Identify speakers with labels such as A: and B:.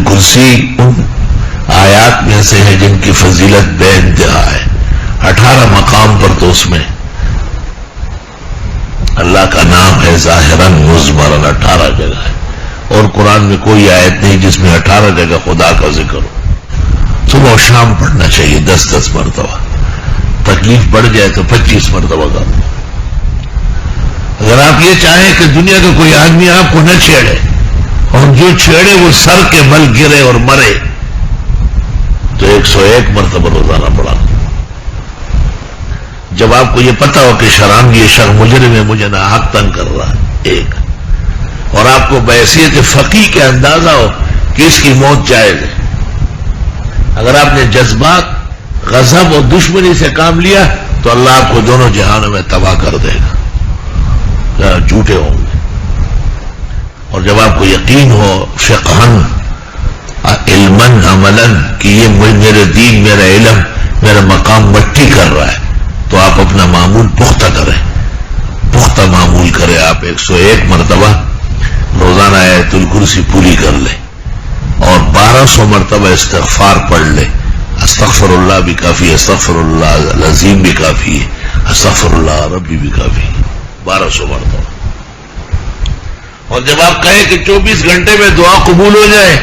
A: کرسی ان آیات میں سے ہے جن کی فضیلت بے انتہا ہے. 18 مقام پر تو اس میں اللہ کا نام ہے ظاہراً مضمراً 18 جگہ ہے. اور قرآن میں کوئی آیت نہیں جس میں 18 جگہ خدا کا ذکر ہو. صبح و شام پڑھنا چاہیے 10 مرتبہ. تکلیف بڑھ جائے تو 25 مرتبہ کر دو. اگر آپ یہ چاہیں کہ دنیا کا کوئی آدمی آپ کو نہ چھیڑے اور جو چھیڑے وہ سر کے بل گرے اور مرے تو 101 مرتبہ روزانہ پڑھا. جب آپ کو یہ پتا ہو کہ شرام یہ شخص مجرم ہے, مجھے ناحق تنگ کر رہا ہے ایک, اور آپ کو بحیثیت فقیہ کے اندازہ ہو کہ اس کی موت جائز ہے. اگر آپ نے جذبات, غضب اور دشمنی سے کام لیا تو اللہ آپ کو دونوں جہانوں میں تباہ کر دے گا. جھوٹے ہوں گے. اور جب آپ کو یقین ہو فقہن علمن عملن کہ یہ میرے دین, میرا علم, میرا مقام مٹی کر رہا ہے, تو آپ اپنا معمول پختہ کریں, پختہ معمول کریں. آپ 101 مرتبہ روزانہ آیت الکرسی پوری کر لیں اور 1200 مرتبہ استغفار پڑھ لیں. استغفر اللہ بھی کافی, استغفر اللہ العظیم بھی کافی ہے, استغفر اللہ ربی بھی کافی ہے. 1200 مرتبہ. اور جب آپ کہیں کہ 24 گھنٹے میں دعا قبول ہو جائے